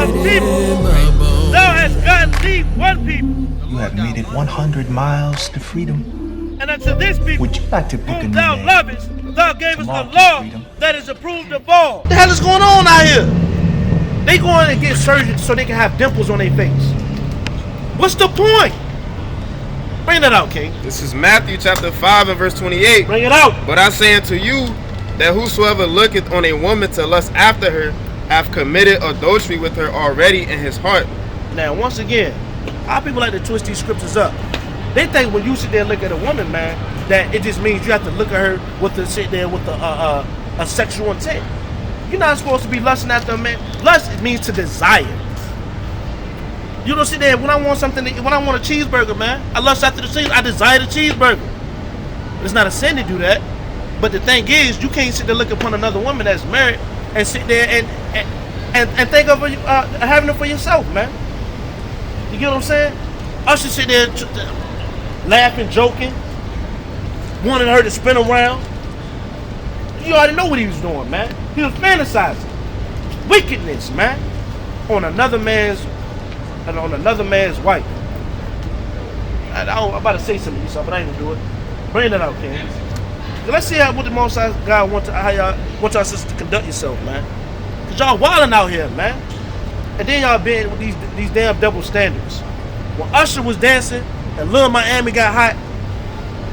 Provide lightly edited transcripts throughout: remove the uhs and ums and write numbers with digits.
a people. Thou hast gotten thee one people. You have made it 100 miles to freedom. And unto this people, Would you like to pick a whom new thou name lovest, thou gavest to a mark your law freedom? that is approved of all. What the hell is going on out here? They going to get surgery so they can have dimples on their face. What's the point? Bring that out, King. This is Matthew chapter 5 and verse 28. Bring it out. But I say unto you that whosoever looketh on a woman to lust after her hath committed adultery with her already in his heart. Now, once again, our people like to twist these scriptures up. They think when you sit there and look at a woman, man, that it just means you have to look at her with the sit there with a sexual intent. You're not supposed to be lusting after a man. Lust, it means to desire. You don't sit there when I want something. When I want a cheeseburger, man, I lust after the cheese. I desire the cheeseburger. It's not a sin to do that. But the thing is, you can't sit there look upon another woman that's married and sit there and think of having it for yourself, man. You get what I'm saying? I should sit there laughing, joking, wanting her to spin around. You already know what he was doing, man. He was fantasizing. Wickedness, man. On another man's wife. I'm about to say something to you, but I ain't gonna do it. Bring that out, King. Let's see what the Most High God how y'all want y'all sisters to conduct yourself, man. Cause y'all wilding out here, man. And then y'all been with these damn double standards. When Usher was dancing and Lil Miami got hot,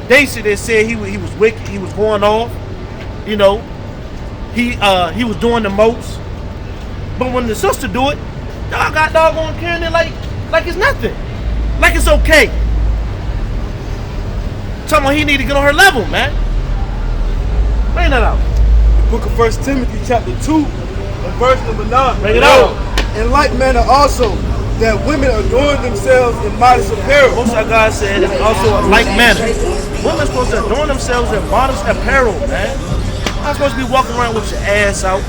they said he was wicked, he was going off, you know, he was doing the most. But when the sister do it, y'all got doggone carrying it like it's nothing, like it's okay. Talking about he need to get on her level, man. Bring that out. The book of 1 Timothy chapter 2 and verse number 9. Bring it out. In like manner also, that women adorn themselves in modest apparel. Most of God said it's also a like manner. Women are supposed to adorn themselves in modest apparel, man. You're not supposed to be walking around with your ass out.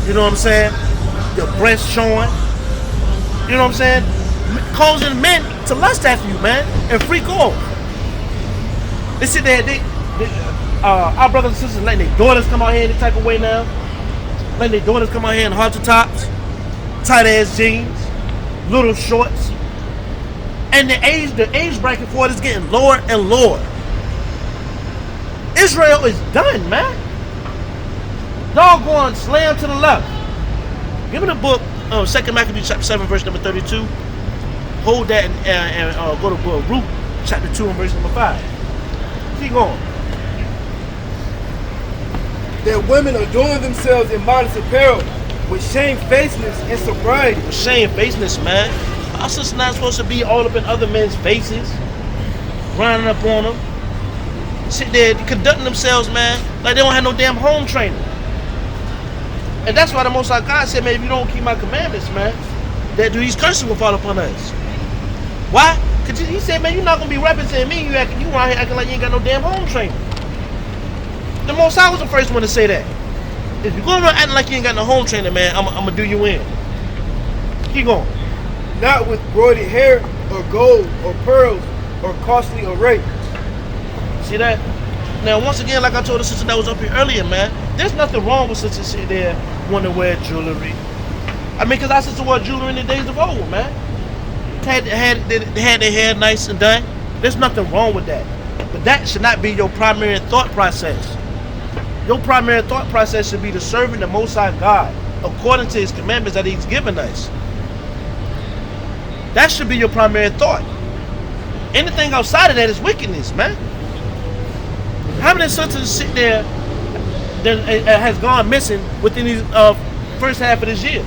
You know what I'm saying? Your breasts showing. You know what I'm saying? Causing men to lust after you, man, and freak off. They sit there, our brothers and sisters letting their daughters come out here any type of way now. Letting their daughters come out here in halter tops, tight ass jeans, little shorts. And the age bracket for it is getting lower and lower. Israel is done, man. Y'all going slam to the left. Give me the book, 2 Maccabees chapter 7, verse number 32. Hold that and go to Ruth chapter 2 and verse number 5. Keep going. That women adorn themselves in modest apparel with shamefacedness and sobriety. With shamefacedness, man. Our sisters not supposed to be all up in other men's faces, grinding up on them. Sit there conducting themselves, man, like they don't have no damn home training. And that's why the Most High God said, man, if you don't keep my commandments, man, that these curses will fall upon us. Why? Because he said, man, you're not going to be representing me. You around here acting like you ain't got no damn home training. The Most High was the first one to say that. If you're going around acting like you ain't got no home training, man, I'm going to do you in. Keep going. Not with broidered hair or gold or pearls or costly array. See that? Now, once again, like I told the sister that was up here earlier, man, there's nothing wrong with sisters sitting there wanting to wear jewelry. I mean, because our sister wore jewelry in the days of old, man. They had their hair nice and done. There's nothing wrong with that. But that should not be your primary thought process. Your primary thought process should be to serving the Most High God according to His commandments that He's given us. That should be your primary thought. Anything outside of that is wickedness, man. How many sisters sit there that has gone missing within these first half of this year?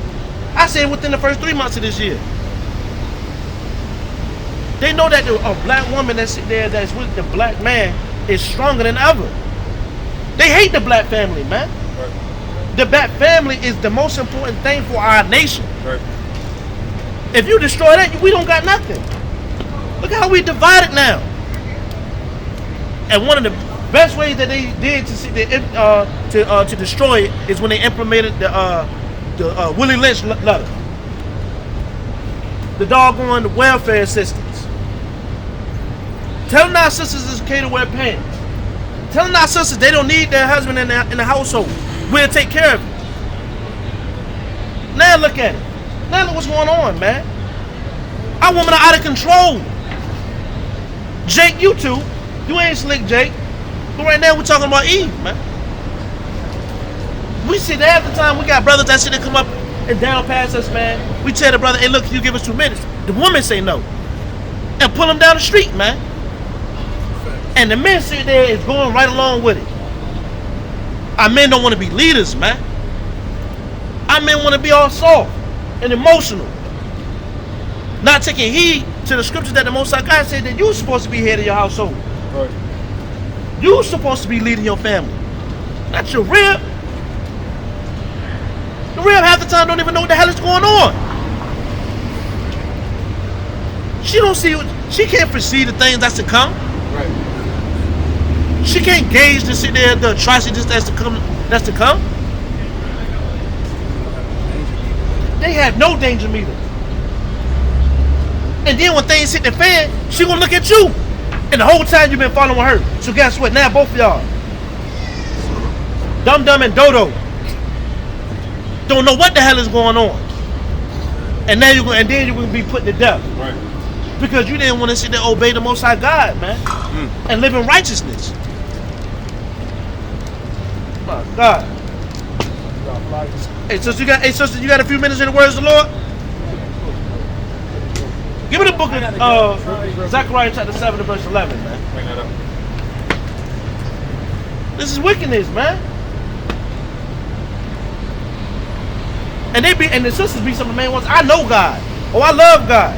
I say within the first 3 months of this year. They know that a black woman that sit there that's with the black man is stronger than ever. They hate the black family, man. Right. The black family is the most important thing for our nation. Right. If you destroy that, we don't got nothing. Look at how we divided now. And one of the best ways that they did to destroy it is when they implemented the Willie Lynch letter. The doggone welfare assistance. Telling our sisters it's okay to wear pants. Telling our sisters they don't need their husband in the household. We'll take care of it. Now look at it. Now look what's going on, man. Our women are out of control. Jake, you too. You ain't slick, Jake. But right now we're talking about Eve, man. We see that half the time we got brothers that sit there come up and down past us, man. We tell the brother, hey, look, you give us 2 minutes. The woman say no. And pull him down the street, man. And the men sit there is going right along with it. Our men don't want to be leaders, man. Our men want to be all soft and emotional. Not taking heed to the scriptures that the Most High God said that you're supposed to be head of your household. Right. You're supposed to be leading your family. Not your rib. The rib half the time don't even know what the hell is going on. She don't see, she can't foresee the things that's to come. Right. She can't gauge the sit there, the atrocities that's to come. That's to come. They have no danger meter. And then when things hit the fan, she gonna look at you. And the whole time you've been following her. So guess what? Now both of y'all, Dum Dum and Dodo, don't know what the hell is going on. And now and then you're gonna be put to death. Right. Because you didn't want to sit there obey the Most High God, man, and live in righteousness. My God. Hey sister, you got a few minutes in the words of the Lord? Give me the book of Zechariah chapter 7 and verse 11, man. Bring that up. This is wickedness, man. And the sisters be some of the main ones. I know God. Oh, I love God.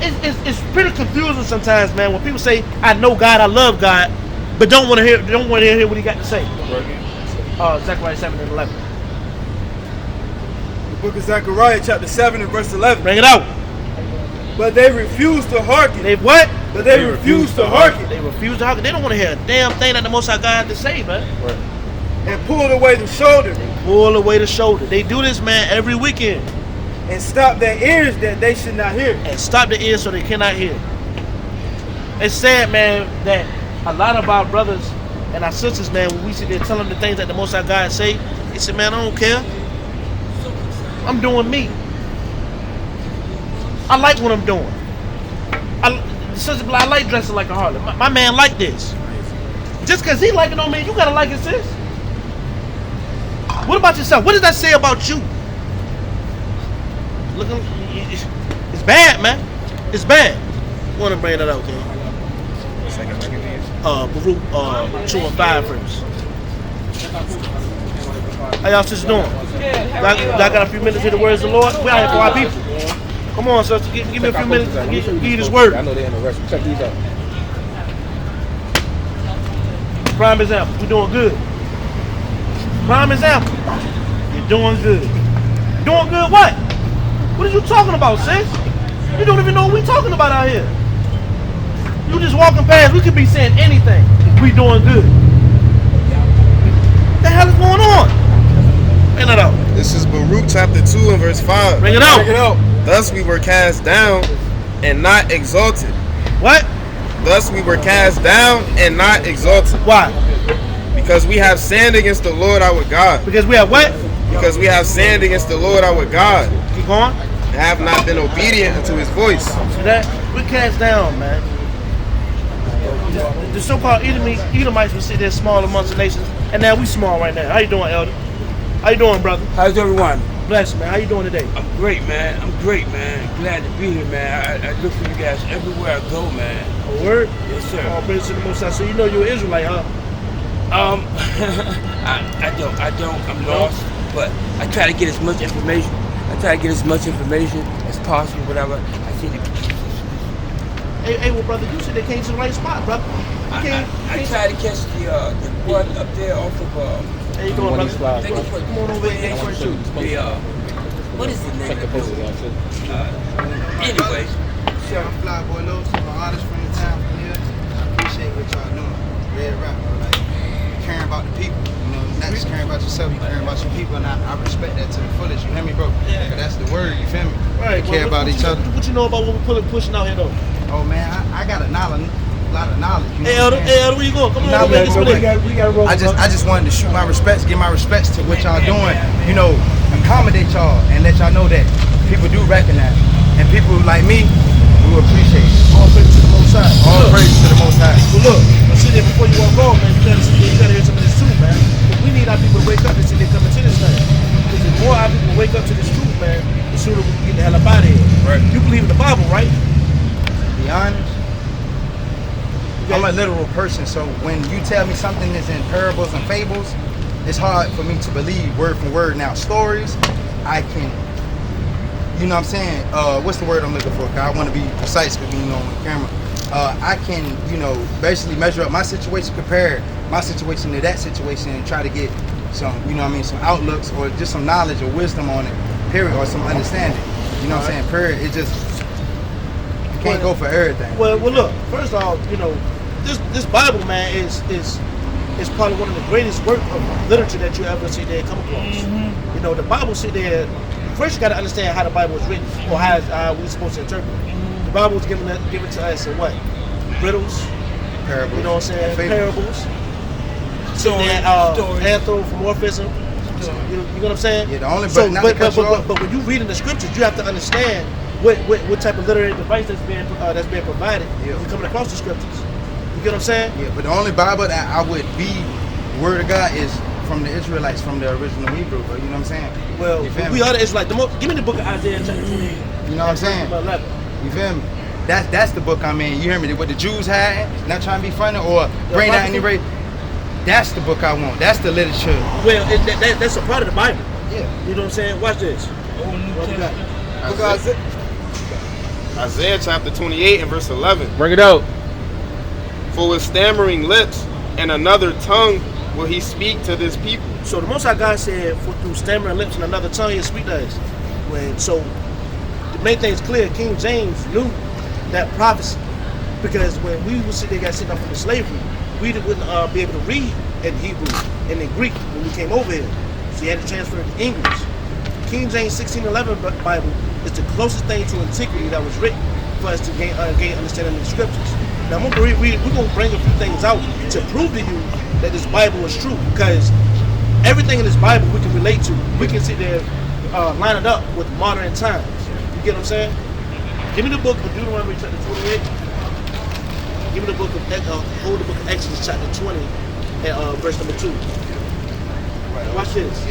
It's pretty confusing sometimes, man, when people say I know God, I love God, but don't want to hear what he got to say. Zechariah 7 and 11. The book of Zechariah, chapter 7 and verse 11. Bring it out. But they refuse to hearken. They what? But they refuse to hearken. They refuse to hearken. They don't want to hear a damn thing that the Most High God had to say, man. Right. And pulled away the shoulder. Pull away the shoulder. They do this, man, every weekend. And stop their ears that they should not hear. And stop the ears so they cannot hear. It's sad, man, that a lot of our brothers and our sisters, man, when we sit there tell them the things that the Most High God say, they say, man, I don't care. I'm doing me. I like what I'm doing. I like dressing like a harlot. My man like this. Just because he like it don't mean you gotta like it, sis. What about yourself? What does that say about you? Look, it's bad, man. It's bad. I want to bring that out, okay? Baruch 2 and 5 verse. How y'all sisters doing? I got a few minutes to hear the words of the Lord. We out here for our people. Come on, sister. Give me a few minutes to give you this word. I know they're in the rush. Check these out. Prime example. We're doing good. Prime example. You're doing good. Doing good what? What are you talking about, sis? You don't even know what we're talking about out here. You just walking past. We could be saying anything. We doing good. What the hell is going on? Bring it out. This is Baruch chapter 2 and verse 5. Bring it out. Check it out. Thus we were cast down and not exalted. What? Thus we were cast down and not exalted. Why? Because we have sinned against the Lord our God. Because we have what? Because we have sinned against the Lord our God. Keep going. And have not been obedient unto his voice. See that? We're cast down, man. The so-called Edomites would sit there small amongst the nations, and now we small right now. How you doing, Elder? How you doing, brother? How's everyone? Bless, man. How you doing today? I'm great, man. I'm great, man. Glad to be here, man. I look for you guys everywhere I go, man. A word? Yes, sir. All praise to the Most High. So you know you're an Israelite, huh? I don't. I'm lost, but I try to get as much information. As possible, whatever. I see the. Hey, well, brother, you said they came to the right spot, brother. I try to catch the one up there off of. How you doing, brother? Thank you for, Come on over here. thank you for the, what is the name of the anyway. I'm Flyboy Lowe's, I'm an artist from the town from here. I appreciate what y'all doing. Red rap, bro. Like, caring about the people. You know, not just caring about yourself, you caring about your people, and I respect that to the fullest. You hear me, bro? Yeah. That's the word, you feel me? Right. They care about each other. What you know about what we're pushing out here, though? Oh, man, I got a knowledge. lot of knowledge. You know Hey, what Elder, I'm saying? where you going? Come on, Nah, don't make this man, split. We got roll. I just wanted to shoot my respects, give my respects to what y'all doing. You know, accommodate y'all and let y'all know that people do recognize, and people like me, we appreciate it. All praise to the Most High. All Look, praise to the Most High. Well, look, but sit there before you walk on, man. You gotta hear some of this truth, man. But we need our people to wake up and sit there coming to this thing. Because the more our people wake up to this truth, man, the sooner we can get the hell up out of here. Right. You believe in the Bible, right? To be honest, Okay. I'm a literal person, so when you tell me something is in parables and fables, it's hard for me to believe word for word. Now, stories, I can, you know what I'm saying? What's the word I'm looking for? 'Cause I want to be precise because you know on camera. I can, you know, basically measure up my situation, compare my situation to that situation, and try to get some, you know what I mean, some outlooks or just some knowledge or wisdom on it, period, or some understanding. You know what I'm saying? Period. It just, you can't go for everything. Well, look. First off, you know, this Bible, man, is probably one of the greatest work of literature that you ever see there come across. You know, the Bible sit there. First, you got to understand how the Bible was written, or how we're supposed to interpret it. The Bible was given to us in what? Riddles. Parables. You know what I'm saying? Fables. Parables. Stories. Anthropomorphism. You know what I'm saying? Yeah, the only So, not to cut you off. but when you read in the scriptures, you have to understand what type of literary device that's being provided. Yeah. When you're coming across the scriptures. You get what I'm saying? Yeah, but the only Bible that I would be word of God is from the Israelites, from the original Hebrew, bro. You know what I'm saying? Well, You feel we me? are the Israelites. Give me the book of Isaiah chapter 28. You know what I'm saying? 11. You feel me? That's the book I'm in. You hear me? What the Jews had, not trying to be funny or bring out any race. That's the book I want. That's the literature. Well, that's a part of the Bible. Yeah. You know what I'm saying? Watch this. What we got? Isaiah chapter 28 and verse 11. Bring it out. For with stammering lips and another tongue will he speak to this people. So the Most High God said, through stammering lips and another tongue, he'll speak to us. So the main thing is clear. King James knew that prophecy, because when we would sit there, got sent off into slavery, we wouldn't be able to read in Hebrew and in Greek when we came over here. So you had to transfer it to English. King James 1611 Bible is the closest thing to antiquity that was written for us to gain understanding of the scriptures. Now we're going to bring a few things out to prove to you that this Bible is true, because everything in this Bible we can relate to. We can sit there, line it up with modern times. You get what I'm saying? Give me the book of Deuteronomy chapter 28. Give me the book of hold the book of Exodus chapter 20 and verse number 2. Watch this.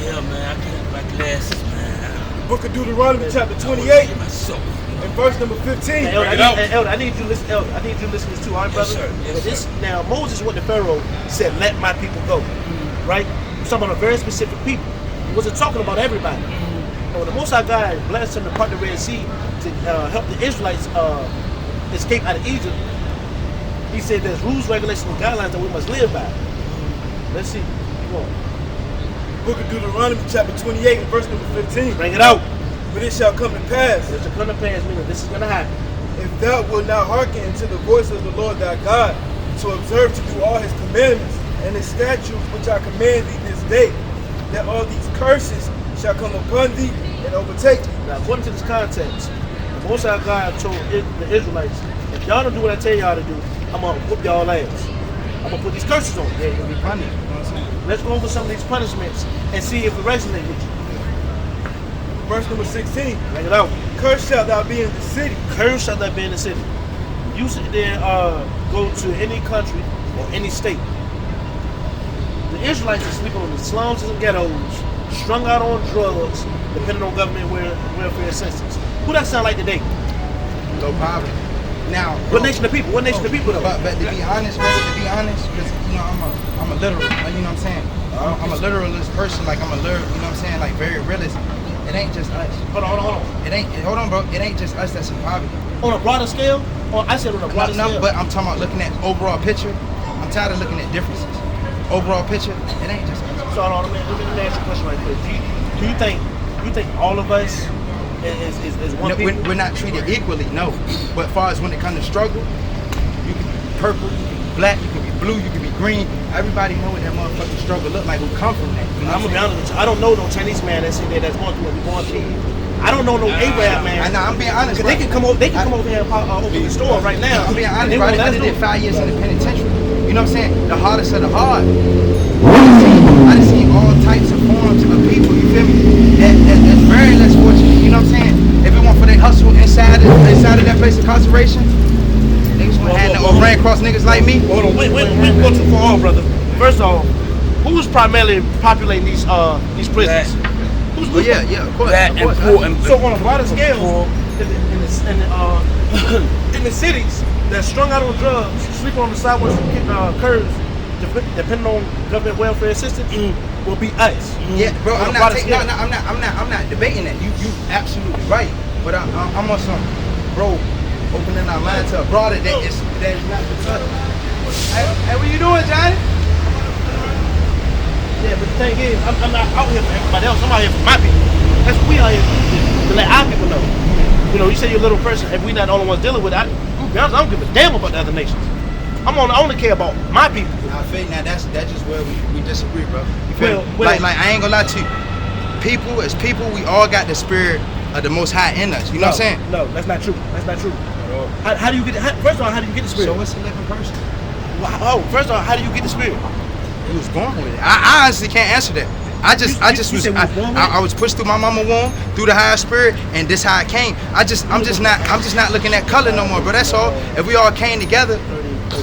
Yeah, man, I can't my glasses, man. Book of Deuteronomy chapter 28 My soul. and verse number 15. Hey, Elder, I need you to listen. Elder, I need you to listen to this too, all right, brother? Yes, sir. Yes, But this sir. now Moses went to Pharaoh, said, "Let my people go." Right? He's talking about a very specific people. He wasn't talking about everybody. And when the Most High God blessed him to part the Red Sea to help the Israelites escape out of Egypt, he said there's rules, regulations, and guidelines that we must live by. Let's see. Come on. Book of Deuteronomy chapter 28 and verse number 15. Bring it out. But it shall come to pass, There's a come to pass, meaning this is going to happen. if thou wilt not hearken unto the voice of the Lord thy God, to observe to do all his commandments and his statutes which I command thee this day, that all these curses shall come upon thee and overtake thee. Now, according to this context, the Most High God told the Israelites, if y'all don't do what I tell y'all to do, I'm going to whoop y'all ass. I'm going to put these curses on you. Yeah, you'll be punished. You know what I'm saying? Let's go over some of these punishments and see if it resonates with you. Verse number 16. Bring it out. Cursed shalt thou be in the city, Cursed shall that be in the city. You sit there, go to any country or any state. The Israelites are sleeping on the slums and ghettos, strung out on drugs, depending on government welfare assistance. Who that sound like today? Low poverty. Now, What nation of people? What nation of people though? But to be honest, brother, because you know I'm a literal, you know what I'm saying? I'm a literalist person, like I'm a literal, you know what I'm saying? Like very realist. It ain't just us. Hold on. Hold on, bro. It ain't just us that's in poverty. On a broader scale? I said on a broader No, scale. but I'm talking about looking at overall picture. I'm tired of looking at differences. Overall picture, it ain't just us. So hold on, let me ask you a question right quick. Do you think all of us is one No, people? we're not treated equally, no. But as far as when it comes to struggle, you can be purple, you can be black, you can be blue, you can be green. Everybody know what that motherfucking struggle look like who come from that. You know I'm what gonna be honest with you. I don't know no Chinese man that's in there that's going through what we're going through. I don't know no Arab man. Nah, I'm being honest. Cause they can come over. They can come over here and open the store right now. I'm being honest, They bro. won't I let us did do it. 5 years in the penitentiary. You know what I'm saying? The hardest of the hard. I done seen all types of forms of people. You feel me? That's very less fortunate. You know what I'm saying? If it weren't for their hustle inside of that place of incarceration, niggas wouldn't have no ran across niggas like me. Hold on, we go too far, brother. First off, who's primarily populating these prisons? Who's Well, yeah, of course. That Of course. important. So on a broader scale, in the cities that's strung out on drugs, sleeping on the sidewalks, curbs, depending on government welfare assistance, will be us. Yeah, bro. On I'm a not broader taking. scale. I'm not debating that. You absolutely right. But I'm on some, bro. Opening our mind to a broader that is not the touch. Hey, what you doing, Johnny? Yeah, but the thing is, I'm not out here for everybody else. I'm out here for my people. That's what we out here for, to let our people know. You know, you say you're a little person, and we not the only ones dealing with it. I don't give a damn about the other nations. I only care about my people. I feel now that's just where we disagree, bro. You feel me? Well, like I ain't gonna lie to you. People, as people, we all got the spirit of the Most High in us. You know what I'm saying? No, that's not true. That's not true. How do you get? First of all, how do you get the spirit? So what's a living person? First of all, how do you get the spirit? He was born with it. I honestly can't answer that. I was pushed through my mama womb, through the higher spirit, and this how it came. I'm just not looking at color no more, bro. That's all. If we all came together,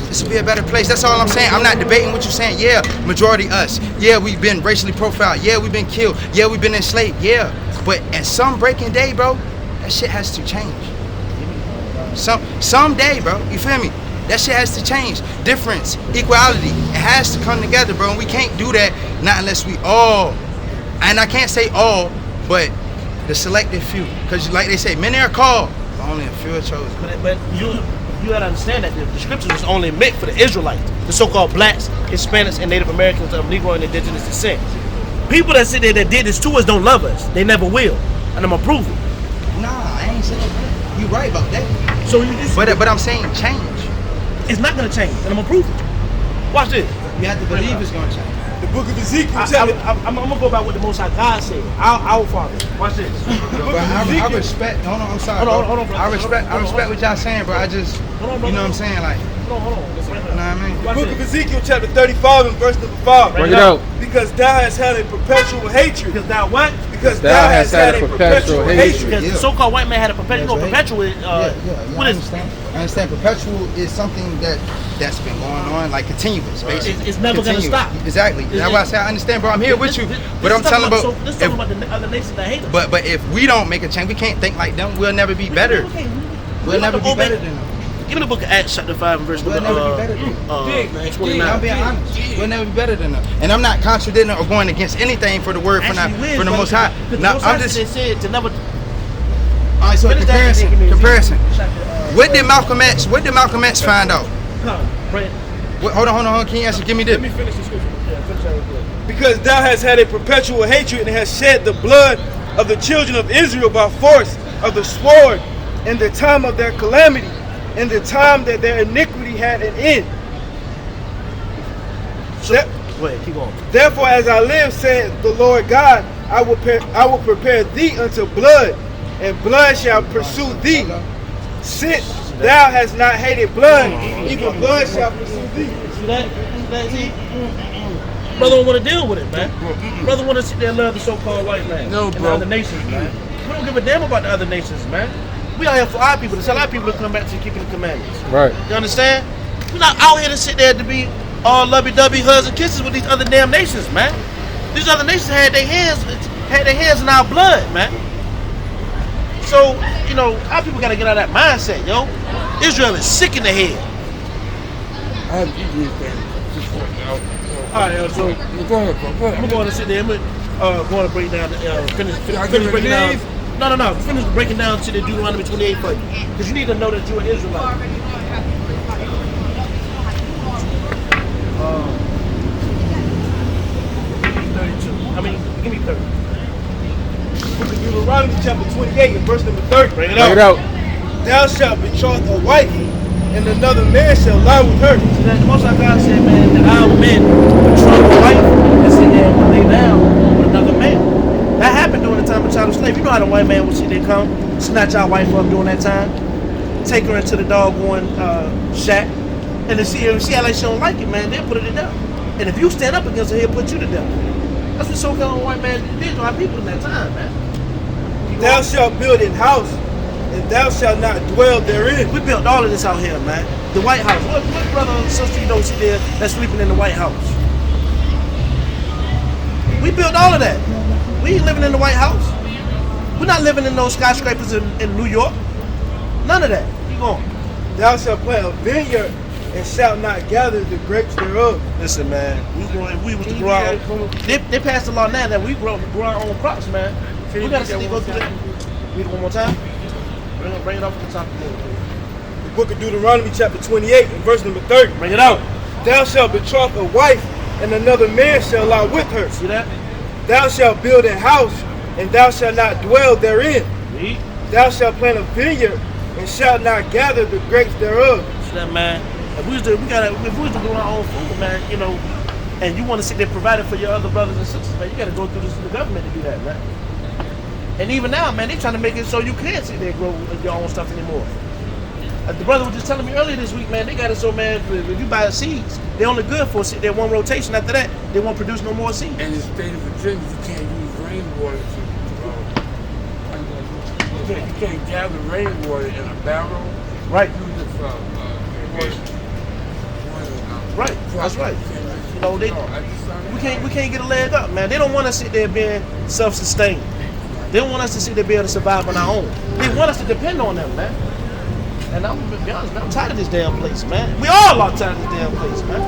this would be a better place. That's all I'm saying. I'm not debating what you're saying. Yeah, majority us. Yeah, we've been racially profiled. Yeah, we've been killed. Yeah, we've been enslaved. Yeah, but at some breaking day, bro, that shit has to change. Someday, bro. You feel me? That shit has to change. Difference, equality, it has to come together, bro. And we can't do that not unless we all, and I can't say all, but the selected few. Because like they say, many are called, but only a few are chosen. But you gotta understand that the scriptures was only meant for the Israelites, the so-called blacks, Hispanics, and Native Americans of Negro and indigenous descent. People that sit there that did this to us don't love us. They never will. And I'm gonna prove it. Nah, I ain't saying that. You right about that. So you just, But I'm saying change. it's not gonna change, and I'm gonna prove it. Watch this. You have to believe it's gonna change. The book of Ezekiel, I'm gonna go by what the Most High God said. Our Father. Watch this. Bro, I respect. Hold on, I'm sorry. Hold on, bro. I respect what y'all saying, bro. I just, you know what I'm saying, like, Hold on. you know what I mean? the book of Ezekiel, chapter 35 and verse number 5. Bring it out. Because thou hast had a perpetual hatred. Because thou what? Because thou hast had a perpetual hatred. Because the so-called white man had a perpetual. What I is? understand. I understand. Perpetual is something that's been going on, like continuous, basically. It's never gonna stop. Exactly. That's why I say I understand, bro. I'm here with you, but I'm telling about. This talking about the other nations that hate us. But if we don't make a change, we can't think like them. We'll never be better. We'll never be better than them. Give me the book of Acts, chapter 5, and verse We'll never be better than them. 29. I'm being honest. We'll never be better than them. And I'm not contradicting or going against anything for the word from the Most High. No, I'm just. said to never. All right, so Finish that comparison. chapter, What did Malcolm X find out? Brent. Hold on. Can you answer? Give me this. Let me finish the scripture. Yeah, finish that real quick. Because thou hast had a perpetual hatred and hast shed the blood of the children of Israel by force of the sword in the time of their calamity, in the time that their iniquity had an end. Wait, keep going. Therefore, as I live, said the Lord God, I will prepare thee unto blood, and blood shall pursue thee. Since thou hast not hated blood, even blood shall pursue thee. See that? See? Brother don't want to deal with it, man. Brother want to sit there and love the so-called white man. No, and bro. the other nations, man. We don't give a damn about the other nations, man. We out here for our people, to tell our people to come back to keeping the commandments. Right. You understand? We're not out here to sit there to be all lovey-dovey hugs and kisses with these other damn nations, man. These other nations had their hands in our blood, man. So, you know, our people gotta get out of that mindset, yo. Israel is sick in the head. I have to do this. Alright, so Go ahead. I'm going to sit there. I'm going to break down, finish I breaking give it down. leave? No. Finish breaking down to the Deuteronomy 28 for you, because you need to know that you're an Israelite. 32. I mean, give me 30. Book of Deuteronomy chapter 28 and verse number 30. Bring it Bring it out. out. Thou shalt betroth a wife, and another man shall lie with her. So that the Most High God said, man, that our men betroth a wife and sit there and lay down with another man. That happened during the time of child slave. You know know how the white man will see they come, snatch our wife up during that time, take her into the doggone shack, and then see how like she don't like it, man, they'll put her to death. And if you stand up against her, he'll put you to death. That's what so-called white man did to our people in that time, man. Thou shalt build an house, and thou shalt not dwell therein. We built all of this out here, man. The White House. What brother and sister you know see there that's sleeping in the White House? We built all of that. We ain't living in the White House. We're not living in those skyscrapers in New York. None of that. Keep going. Thou shalt plant a vineyard, and shalt not gather the grapes thereof. Listen, man. We was to grow our own. They passed a law now that we grow our own crops, man. We gotta see go through that. Read it one more time. Bring it up to the top again. The book of Deuteronomy chapter 28 and verse number 30. Bring it out. Thou shalt betroth a wife, and another man shall lie with her. See that? Thou shalt build a house, and thou shalt not dwell therein. Read. Thou shalt plant a vineyard, and shalt not gather the grapes thereof. See that, man? If we was to grow our own food, man, you know, and you want to sit there providing for your other brothers and sisters, man, you got to go through the government to do that, man. And even now, man, they trying to make it so you can't sit there and grow your own stuff anymore. The brother was just telling me earlier this week, man, they got it so, man, if you buy the seeds, they're only good for sit there one rotation. After that, they won't produce no more seeds. In the state of Virginia, you can't use rainwater you can't gather rainwater in a barrel. Right. Use it for right. That's right. You know, we can't get a leg up, man. They don't want us to sit there being self-sustained. They don't want us to sit there be able to survive on our own. They want us to depend on them, man. And I'm gonna be honest, man, I'm tired of this damn place, man. We all are tired of this damn place, man.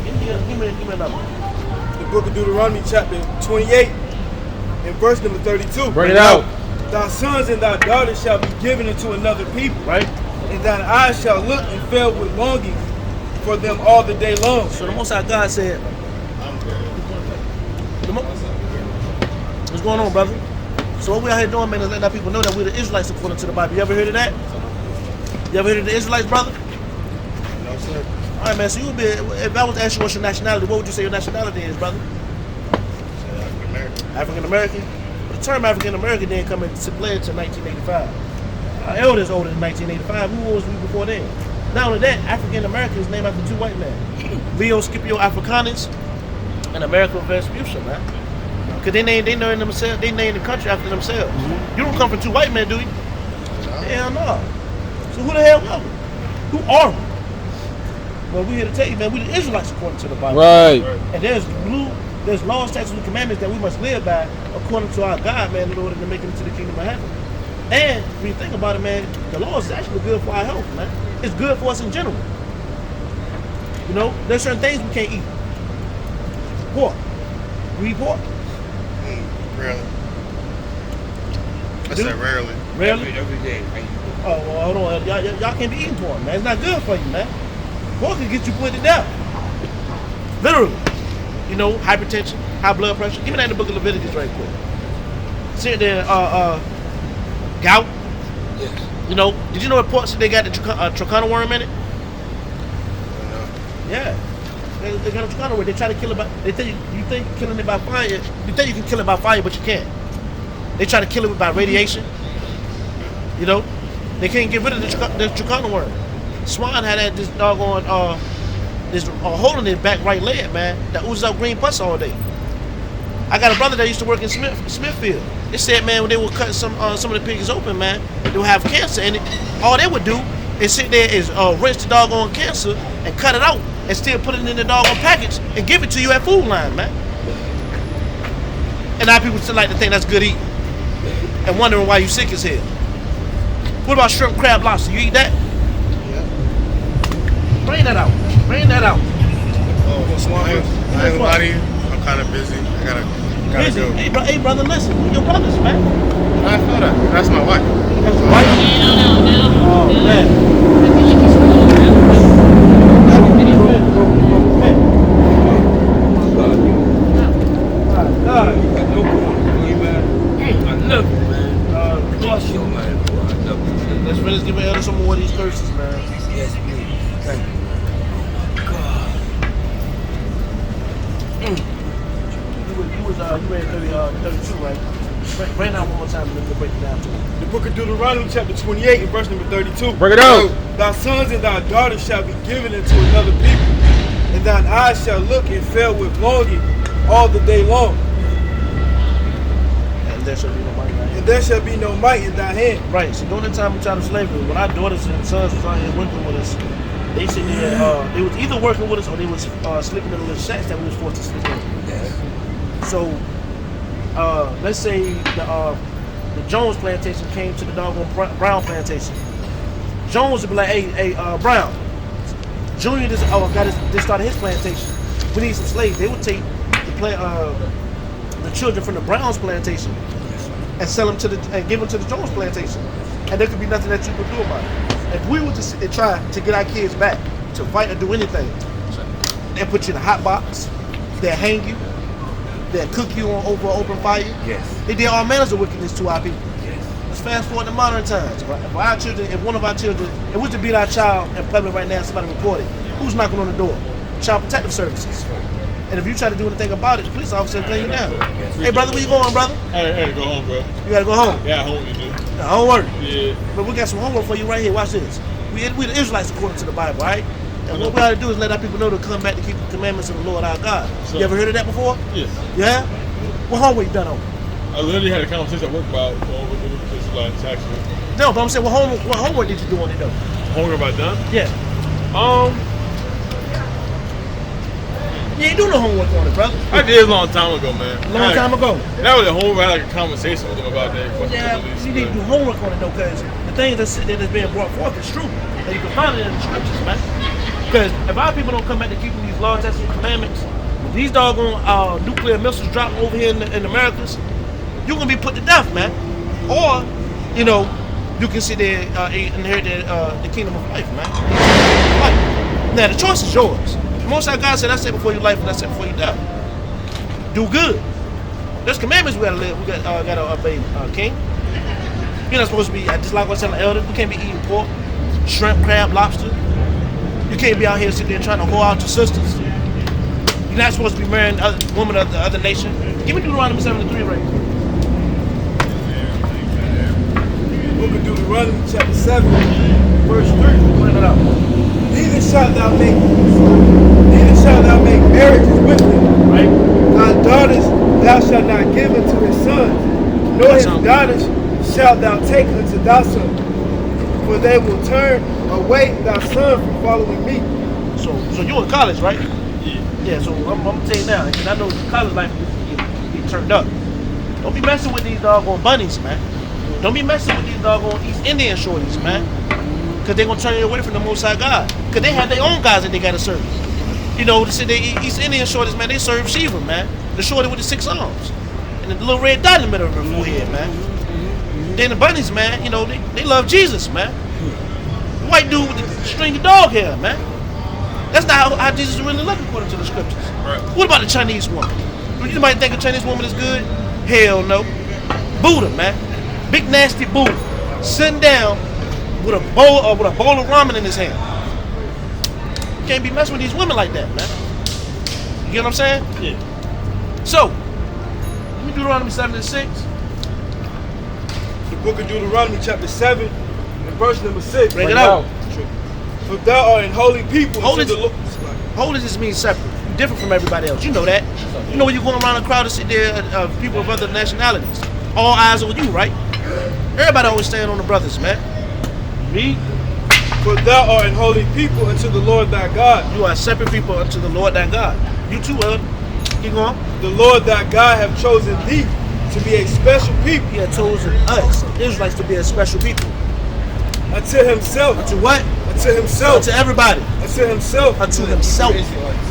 Give me another one. The book of Deuteronomy chapter 28 and verse number 32. Bring it out. Thy sons and thy daughters shall be given unto another people. Right. And thine eyes shall look and fail with longing for them all the day long. So the Most High God said, what's going on, brother? So what we out here doing, man, is letting our people know that we're the Israelites according to the Bible. You ever heard of that? You ever heard of the Israelites, brother? No, sir. All right, man, so you would be, if I was to ask you what's your nationality, what would you say your nationality is, brother? African American. African American? The term African American didn't come into play until 1985. Our elders older than 1985. Who was we before then? Not only that, African American is named after two white men, Leo Scipio Africanus and Americo Vespucci, man. Because they named the country after themselves. Mm-hmm. You don't come from two white men, do you? Hell no. So who the hell are we? Who are we? Well, we're here to tell you, man, we're the Israelites according to the Bible. Right. And there's laws, statutes, and commandments that we must live by according to our God, man, in order to make it into the kingdom of heaven. And when you think about it, man, the laws is actually good for our health, man. It's good for us in general. You know, there's certain things we can't eat. Pork. We eat pork? Rarely. I said rarely. Rarely? Every day. Oh, well, hold on. Y'all can't be eating pork, man. It's not good for you, man. Pork can get you put to death. Literally. You know, hypertension, high blood pressure. Give me that in the book of Leviticus right quick. Sit there, gout. Yes. You know, did you know what pork they got the trachona worm in it? No. Yeah. They got a trachona worm. They try to kill it by, they think you think killing it by fire, you think you can kill it by fire, but you can't. They try to kill it by radiation. You know, they can't get rid of the trachona worm. Swine had that this doggone this hole in his back right leg, man, that oozes out green pus all day. I got a brother that used to work in Smithfield. They said, man, when they would cut some of the pigs open, man, they would have cancer in it. All they would do is sit there is rinse the doggone cancer and cut it out and still put it in the doggone package and give it to you at Food Line, man. And now people still like to think that's good eating and wondering why you sick as hell. What about shrimp, crab, lobster? You eat that? Yeah. Bring that out. Bring that out. Oh, I ain't gonna lie to you. I'm kind of busy. I gotta Busy. go. Hey, brother, listen. We're your brothers, man. I feel that. That's my wife. That's your wife? Oh, man. God. I love you, man. Bless you, man. Let's finish giving Elder some more of these curses, man. Yes, please. Thank you. You was you read 32, right? Bring it out one more time and then break it down to it. The book of Deuteronomy chapter 28 and verse number 32. Break it out. Thy sons and thy daughters shall be given unto another people, and thine eyes shall look and fail with longing all the day long. And there shall be no might in thy hand. And there shall be no might in thy hand. Right, so during the time of child slavery, when our daughters and sons was out here working with us, they said they was either working with us or they was sleeping in the little shacks that we was forced to sleep in. Yes. So, let's say the Jones plantation came to the doggone Brown plantation. Jones would be like, hey, Brown, Junior just started his plantation. We need some slaves. They would take the children from the Browns plantation and sell them and give them to the Jones plantation. And there could be nothing that you could do about it. If we were to sit and try to get our kids back to fight or do anything, they'll put you in a hot box, they'll hang you, they'll cook you over open fire. Yes. They did all manners of wickedness to our people. Yes. Let's fast forward to modern times. For our children, if one of our children, if we to beat our child in public right now, somebody report it, who's knocking on the door? Child Protective Services. And if you try to do anything about it, the police officer will gun you down. Hey brother, where you going, brother? I had to go home, bro. You gotta go home. Yeah, home you do. Homework. Yeah. But we got some homework for you right here. Watch this. We the Israelites according to the Bible, right? And what we ought to do is let our people know to come back to keep the commandments of the Lord our God. So, you ever heard of that before? Yes. Yeah? What homework you done on? I literally had a conversation at work about with the Israelites actually. No, but I'm saying what homework did you do on it though? Homework about done? Yeah. You ain't do no homework on it, brother. I did a long time ago, man. Long time ago. That was a homework. I had like a conversation with them about that. Yeah, you need to do homework on it though, because the things that's being brought forth is true. And you can find it in the scriptures, man. Because if our people don't come back to keeping these laws, statutes, and commandments, when these doggone nuclear missiles drop over here in the Americas, you're gonna be put to death, man. Or, you know, you can sit there and inherit the kingdom of life, man. Life. Now the choice is yours. Most of our God said, I said before you life and I said before you die. Do good. There's commandments we gotta live. We gotta obey, King. You're not supposed to be, just like I was telling the elders, we can't be eating pork, shrimp, crab, lobster. You can't be out here sitting there trying to whore out your sisters. You're not supposed to be marrying women of the other nation. Give me Deuteronomy 73 right here. Book of Deuteronomy chapter 7. Verse 3. Bring it up. Neither shalt thou make marriages with them. Right? Thy daughters thou shalt not give unto his sons, nor his daughters shalt thou take unto thy son. For they will turn away thy son from following me. So you're in college, right? Yeah, so I'm gonna tell you now, because I know college life is turned up. Don't be messing with these doggone bunnies, man. Don't be messing with these doggone East Indian shorties, man. Because they're gonna turn you away from the Most High God. Because they have their own guys that they gotta serve. You know, the East Indian shorties, man, they serve Shiva, man. The shorty with the 6 arms. And the little red dot in the middle of her forehead, man. Then the bunnies, man, you know, they love Jesus, man. The white dude with the stringy dog hair, man. That's not how Jesus really looked according to the scriptures. Right. What about the Chinese woman? Do you might think a Chinese woman is good? Hell no. Buddha, man. Big nasty Buddha. Sitting down with a bowl of ramen in his hand. You can't be messing with these women like that, man. You get what I'm saying? Yeah. So, let me Deuteronomy 7 and 6. The book of Deuteronomy chapter 7 and verse number 6. Bring it out. For thou art an holy people Holy- unto the Lord. Holy just means separate. You're different from everybody else. You know that. You know when you're going around a crowd and sit there, people of other nationalities. All eyes on you, right? Everybody always stand on the brothers, man. Read. For thou art an holy people unto the Lord thy God. You are separate people unto the Lord thy God. You too, keep going. The Lord thy God have chosen thee to be a special people He had chosen us, Israelites, to be a special people. unto himself. Unto what? Unto himself. Unto everybody. Unto himself. Unto himself.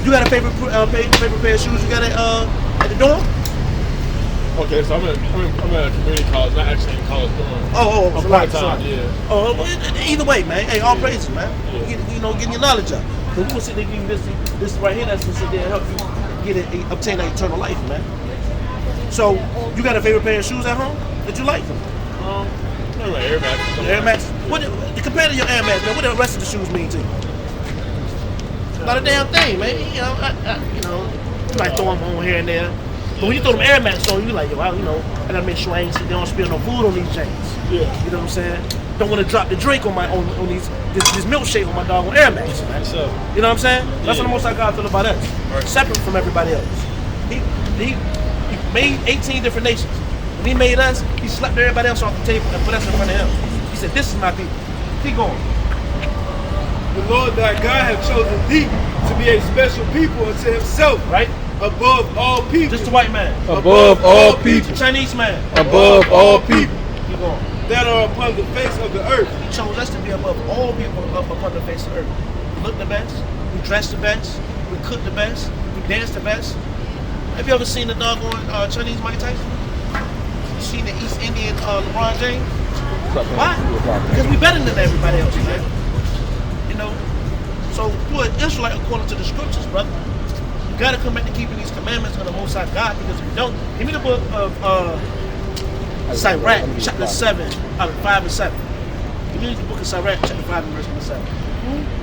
You got a favorite pair of shoes you got at the dorm? Okay, so I'm at a community college, not actually in college dorm. Oh, I'm so part-time, yeah. Oh, either way, man. Hey, all praises, man. Yeah. Getting your knowledge up. So we will sit there and give you this right here that's gonna sit there and help you obtain that eternal life, man. So you got a favorite pair of shoes at home that you like? Like Air Max. Air Max. Compared to your Air Max, man, what the rest of the shoes mean to you? Not a damn thing, man. You know, you might throw them on here and there. But when you throw them Air Max on, you like, yo, I gotta make sure they don't spill no food on these chains. Yeah. You know what I'm saying? Don't want to drop the drink on this milkshake on my dog on Air Max, man. So, You know what I'm saying? That's what the Most High God feel about us. Separate from everybody else. He made 18 different nations. When he made us, he slapped everybody else off the table and put us in front of him. He said, this is my people. Keep going. The Lord thy God hath chosen thee to be a special people unto himself, Right? above all people. Just the white man. Above all people. The Chinese man. Above all people Keep going. that are upon the face of the earth. He chose us to be above all people up upon the face of the earth. We look the best, we dress the best, we cook the best, we dance the best. Have you ever seen the doggone Chinese Mike Tyson? You seen the East Indian LeBron James? Why? Because we better than everybody else, man. You know? So you're an Israelite according to the scriptures, brother. You gotta come back to keeping these commandments of the Most High God, because if you don't, give me the book of Sirach, chapter 7, 5 and 7. Give me the book of Sirach, chapter 5 and verse number 7.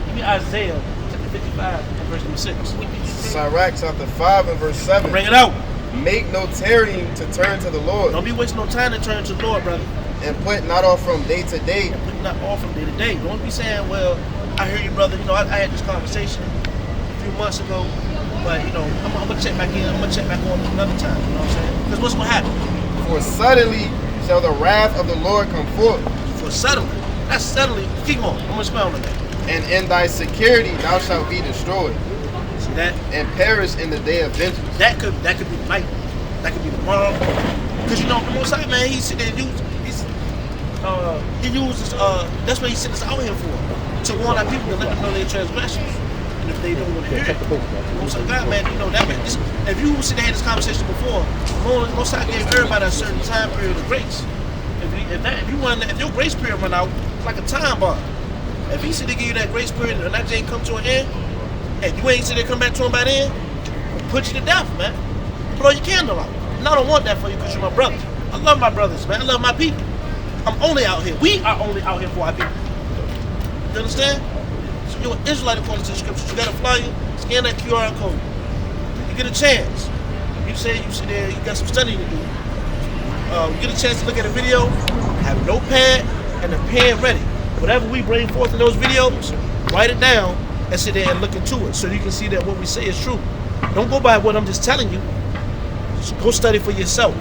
Give me Isaiah, chapter 55 and verse number 6. Sirach chapter 5 and verse 7. Bring it out. Make no tarrying to turn to the Lord, Don't be wasting no time to turn to the Lord, brother. and put not off from day to day. And put not off from day to day. Don't be saying, well, I hear you, brother. I had this conversation a few months ago, but I'm gonna check back in. I'm gonna check back on another time. You know what I'm saying? Because what's gonna happen? For suddenly shall the wrath of the Lord come forth, For suddenly, that's suddenly. Keep on. I'm gonna expound on that. and in thy security thou shalt be destroyed, See that? and perish in the day of vengeance. That could be the night. That could be the wrong. Because the Most High, man, he uses that's what he sent us out here for, to warn our people and let them know their transgressions. And if they don't want to hear it, Most High God, man, if you sit there and had this conversation before, Most High gave everybody a certain time period of grace. If your grace period run out, it's like a time bomb. If he said to give you that grace period and that ain't come to an end, and you ain't sit there come back to him by then, he'll put you to death, man. Blow your candle out. And I don't want that for you because you're my brother. I love my brothers, man. I love my people. I'm only out here. We are only out here for our people. You understand? So you're an Israelite according to the scriptures. You got a flyer, scan that QR code. You get a chance. You say you sit there, you got some studying to do. You get a chance to look at a video, have a notepad and a pen ready. Whatever we bring forth in those videos, write it down and sit there and look into it so you can see that what we say is true. Don't go by what I'm just telling you. Just go study for yourself.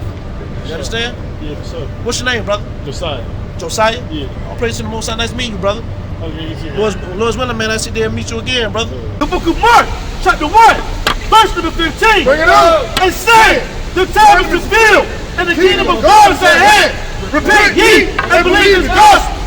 You understand? Yeah, sir. What's your name, brother? Josiah. Josiah? Yeah. All praise to the Most High. Nice meeting you, brother. Okay, you too. Lord's willing, man, I sit there and meet you again, brother. The book of Mark, chapter 1, verse number 15. Bring it up. And say, the time is fulfilled, and the kingdom of God is at hand. Repent ye and believe in the gospel.